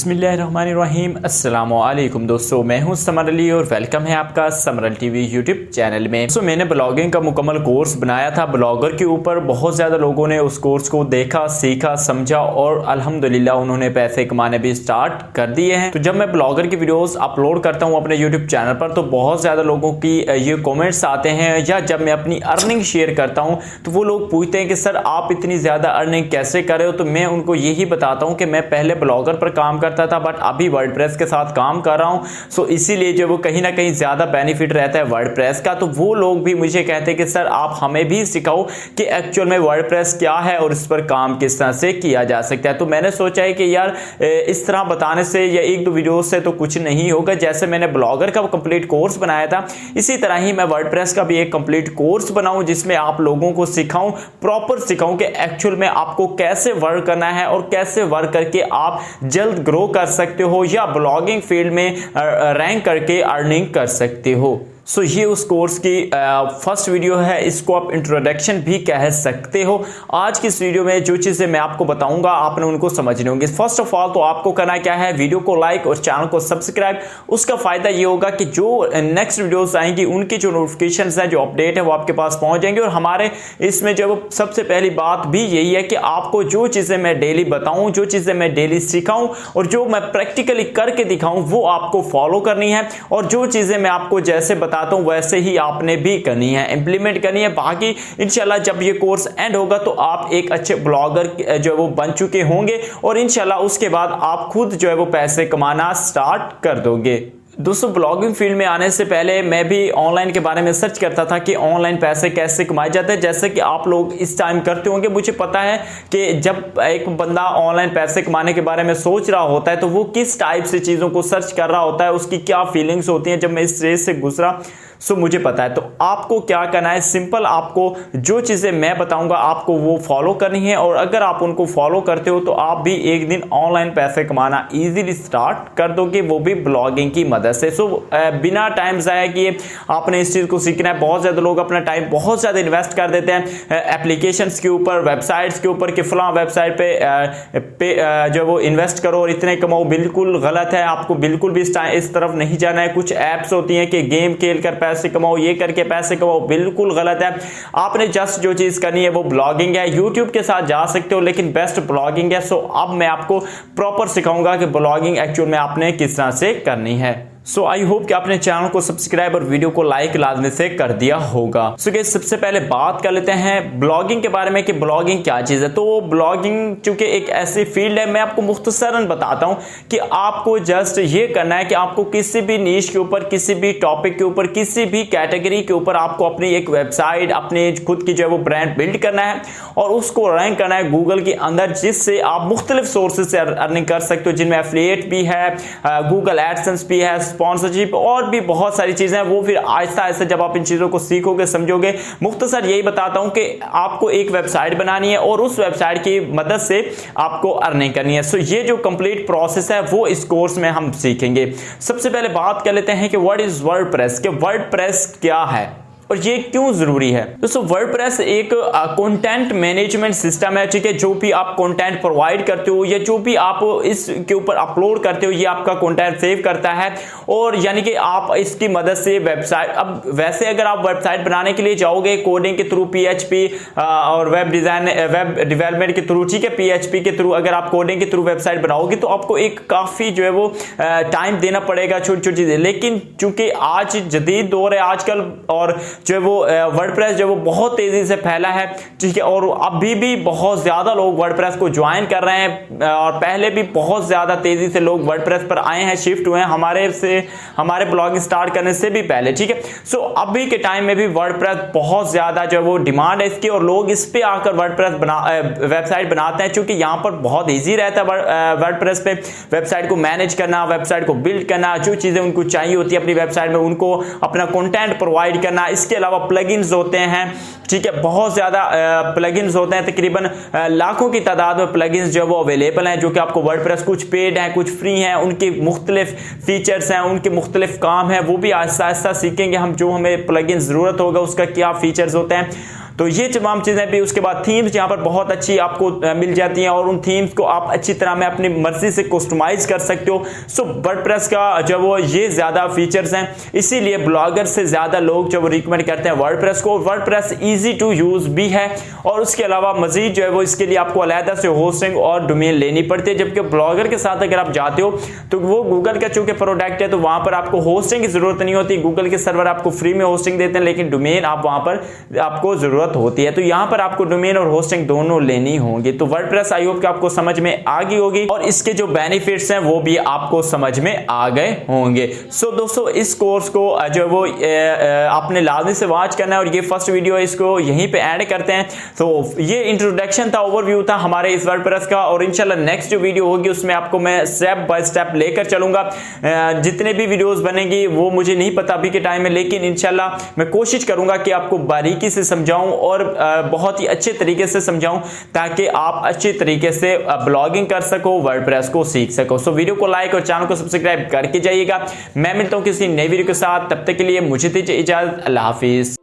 बिस्मिल्लाहिर्रहमानिर्रहीम। अस्सलाम वालेकुम दोस्तों, मैं हूं समर अली और वेलकम है आपका समर टीवी यूट्यूब चैनल में। दोस्तों, मैंने ब्लॉगिंग का मुकम्मल कोर्स बनाया था ब्लॉगर के ऊपर। बहुत ज़्यादा लोगों ने उस कोर्स को देखा, सीखा, समझा और अल्हम्दुलिल्लाह उन्होंने पैसे कमाने भी स्टार्ट कर दिए हैं। तो जब मैं ब्लॉगर की वीडियोज़ अपलोड करता हूँ अपने यूट्यूब चैनल पर तो बहुत ज़्यादा लोगों की ये कॉमेंट्स आते हैं, या जब मैं अपनी अर्निंग शेयर करता हूँ तो वो लोग पूछते हैं कि सर आप इतनी ज़्यादा अर्निंग कैसे कर रहे हो। तो मैं उनको यही बताता हूँ कि मैं पहले ब्लॉगर पर काम करता था बट अभी वर्डप्रेस के साथ काम कर रहा हूं। सो इसीलिए जो वो कहीं ना कहीं ज्यादा बेनिफिट रहता है वर्डप्रेस का। तो वो लोग भी मुझे कहते हैं कि सर आप हमें भी सिखाओ कि एक्चुअल में वर्डप्रेस क्या है और इस पर काम किस तरह से किया जा सकता है। तो मैंने सोचा है कि यार इस तरह बताने से या एक दो वीडियो से तो कुछ नहीं होगा। जैसे मैंने ब्लॉगर का कंप्लीट कोर्स बनाया था इसी तरह ही मैं वर्डप्रेस का भी एक कंप्लीट कोर्स बनाऊं जिसमें आप लोगों को सिखाऊं, प्रॉपर सिखाऊं कि एक्चुअल में आपको कैसे वर्क करना है और कैसे वर्क करके आप जल्द ग्रो कर सकते हो या ब्लॉगिंग फील्ड में रैंक करके अर्निंग कर सकते हो। सो ये उस कोर्स की फर्स्ट वीडियो है, इसको आप इंट्रोडक्शन भी कह सकते हो। आज की इस वीडियो में जो चीज़ें मैं आपको बताऊंगा आपने उनको समझने होंगे। फर्स्ट ऑफ ऑल तो आपको करना क्या है, वीडियो को लाइक और चैनल को सब्सक्राइब। उसका फायदा ये होगा कि जो नेक्स्ट वीडियोस आएंगी उनकी जो नोटिफिकेशंस है, जो अपडेट है वो आपके पास पहुंच जाएंगे। और हमारे इसमें जो सबसे पहली बात भी यही है कि आपको जो चीज़ें मैं डेली बताऊं, जो चीज़ें मैं डेली सिखाऊं और जो मैं प्रैक्टिकली करके दिखाऊं वो आपको फॉलो करनी है। और जो चीज़ें मैं आपको जैसे बताता हूं वैसे ही आपने भी करनी है, इंप्लीमेंट करनी है। बाकी इंशाल्लाह जब ये कोर्स एंड होगा तो आप एक अच्छे ब्लॉगर जो है वो बन चुके होंगे और इंशाल्लाह उसके बाद आप खुद जो है वो पैसे कमाना स्टार्ट कर दोगे। दोस्तों, ब्लॉगिंग फील्ड में आने से पहले मैं भी ऑनलाइन के बारे में सर्च करता था कि ऑनलाइन पैसे कैसे कमाए जाते हैं, जैसे कि आप लोग इस टाइम करते होंगे। मुझे पता है कि जब एक बंदा ऑनलाइन पैसे कमाने के बारे में सोच रहा होता है तो वो किस टाइप से चीज़ों को सर्च कर रहा होता है, उसकी क्या फीलिंग्स होती हैं। जब मैं इस स्टेज से गुजरा सो मुझे पता है। तो आपको क्या करना है, सिंपल आपको जो चीज़ें मैं बताऊंगा आपको वो फॉलो करनी है। और अगर आप उनको फॉलो करते हो तो आप भी एक दिन ऑनलाइन पैसे कमाना इजीली स्टार्ट कर दोगे, वो भी ब्लॉगिंग की मदद से। सो बिना टाइम ज़ाया किए आपने इस चीज़ को सीखना है। बहुत ज़्यादा लोग अपना टाइम बहुत ज़्यादा इन्वेस्ट कर देते हैं एप्लीकेशंस के ऊपर, वेबसाइट्स के ऊपर कि फलां वेबसाइट पे जो वो इन्वेस्ट करो और इतने कमाओ। बिल्कुल गलत है, आपको बिल्कुल भी इस तरफ नहीं जाना है। कुछ ऐप्स होती हैं कि गेम खेल कर पैसे कमाओ, ये करके पैसे कमाओ, बिल्कुल गलत है। आपने जस्ट जो चीज करनी है वो ब्लॉगिंग है। यूट्यूब के साथ जा सकते हो लेकिन बेस्ट ब्लॉगिंग है। सो अब मैं आपको प्रॉपर सिखाऊंगा कि ब्लॉगिंग एक्चुअल में आपने किस तरह से करनी है। सो आई होप कि आपने चैनल को सब्सक्राइब और वीडियो को लाइक लाजमी से कर दिया होगा। सो गाइस, सबसे पहले बात कर लेते हैं ब्लॉगिंग के बारे में कि ब्लॉगिंग क्या चीज़ है। तो ब्लॉगिंग चूंकि एक ऐसी फील्ड है, मैं आपको मुख्तसरन बताता हूं कि आपको जस्ट ये करना है कि आपको किसी भी नीश के ऊपर, किसी भी टॉपिक के ऊपर, किसी भी कैटेगरी के ऊपर आपको अपनी एक वेबसाइट, अपने खुद की जो है वो ब्रांड बिल्ड करना है और उसको रैंक करना है गूगल के अंदर, जिससे आप मुख्तलिफ सोर्सेज से अर्निंग कर सकते हो, जिनमें एफिलिएट भी है, गूगल एडसेंस भी है, स्पॉन्सरशिप और भी बहुत सारी चीजें हैं। वो फिर आहिस्ता आहिस्ता जब आप इन चीजों को सीखोगे, समझोगे। मुख्तसर यही बताता हूं कि आपको एक वेबसाइट बनानी है और उस वेबसाइट की मदद से आपको अर्निंग करनी है। सो ये जो कंप्लीट प्रोसेस है वो इस कोर्स में हम सीखेंगे। सबसे पहले बात कर लेते हैं कि व्हाट इज वर्डप्रेस, कि वर्डप्रेस क्या है और ये क्यों जरूरी है। दोस्तों, वर्डप्रेस एक कंटेंट मैनेजमेंट सिस्टम है, ठीक है। जो भी आप कंटेंट प्रोवाइड करते हो या जो भी आप इसके ऊपर अपलोड करते हो ये आपका कंटेंट सेव करता है। और यानी कि आप इसकी मदद से वेबसाइट, अब वैसे अगर आप वेबसाइट बनाने के लिए जाओगे कोडिंग के थ्रू, PHP और वेब डिजाइन, वेब डेवलपमेंट के थ्रू, ठीक है, PHP के थ्रू अगर आप कोडिंग के थ्रू वेबसाइट बनाओगे तो आपको एक काफी जो है वो टाइम देना पड़ेगा, छोटी छोटी चीजें। लेकिन चूंकि आज जदीद दौर है आजकल और जो है वो वर्डप्रेस जो है वो बहुत तेजी से फैला है, ठीक है। और अभी भी बहुत ज्यादा लोग वर्डप्रेस को ज्वाइन कर रहे हैं और पहले भी बहुत ज्यादा तेजी से लोग वर्डप्रेस पर आए हैं, शिफ्ट हुए हैं हमारे ब्लॉगिंग स्टार्ट करने से भी पहले, ठीक है। सो अभी के टाइम में भी वर्डप्रेस बहुत ज्यादा जो है वो डिमांड है इसकी और लोग इस पे आकर वर्डप्रेस वेबसाइट बनाते हैं, क्योंकि यहाँ पर बहुत ईजी रहता है वर्डप्रेस पे वेबसाइट को मैनेज करना, वेबसाइट को बिल्ड करना, जो चीजें उनको चाहिए होती है अपनी वेबसाइट में उनको अपना कंटेंट प्रोवाइड करना। इसके अलावा प्लगइन्स होते हैं, ठीक है, बहुत ज्यादा प्लगइन्स होते हैं, तकरीबन लाखों की तादाद में प्लगइन्स जो वो अवेलेबल हैं, जो कि आपको वर्डप्रेस कुछ पेड हैं, कुछ फ्री हैं, उनके मुख्तलिफ फीचर्स हैं, उनके मुख्तलिफ काम हैं, वो भी आहिस्ता आहिस्ता सीखेंगे हम। जो हमें प्लगइन्स जरूरत होगा उसका क्या फीचर्स होते हैं तो ये तमाम चीजें भी, उसके बाद थीम्स यहाँ पर बहुत अच्छी आपको मिल जाती हैं और उन थीम्स को आप अच्छी तरह में अपनी मर्जी से कस्टमाइज कर सकते हो। सो वर्डप्रेस का जो वो ये ज्यादा फीचर्स हैं, इसीलिए ब्लॉगर से ज्यादा लोग जो वो रिकमेंड करते हैं वर्डप्रेस को। वर्डप्रेस इजी टू यूज भी है और उसके अलावा मजीद जो है वो इसके लिए आपको अलग से होस्टिंग और डोमेन लेनी पड़ती है, जबकि ब्लॉगर के साथ अगर आप जाते हो तो वो गूगल का चूंकि प्रोडक्ट है तो वहां पर आपको होस्टिंग की जरूरत नहीं होती। गूगल के सर्वर आपको फ्री में होस्टिंग देते हैं, लेकिन डोमेन आप वहां पर आपको जरूरत होती है। तो यहां पर आपको डोमेन और होस्टिंग दोनों लेनी होंगी। तो वर्डप्रेस आई होप कि आपको समझ में आ गई होगी और इसके जो बेनिफिट्स हैं वो भी आपको समझ में आ गए होंगे। सो दोस्तों इस कोर्स को जो वो आपने लाजमी से वॉच करना है और ये फर्स्ट वीडियो है, इसको यहीं पे ऐड करते हैं। तो ये इंट्रोडक्शन था, ओवरव्यू था हमारे इस वर्डप्रेस का और इंशाल्लाह नेक्स्ट जो वीडियो होगी उसमें आपको मैं स्टेप बाय स्टेप लेकर चलूंगा। जितने भी वीडियोस बनेंगी वो मुझे नहीं पता अभी के टाइम में, लेकिन इंशाल्लाह मैं कोशिश करूंगा कि आपको बारीकी से समझाऊं और बहुत ही अच्छे तरीके से समझाऊं ताकि आप अच्छे तरीके से ब्लॉगिंग कर सको, वर्डप्रेस को सीख सको। सो वीडियो को लाइक और चैनल को सब्सक्राइब करके जाइएगा। मैं मिलता हूं किसी नई वीडियो के साथ, तब तक के लिए मुझे दीजिए इजाजत। अल्लाह हाफिज।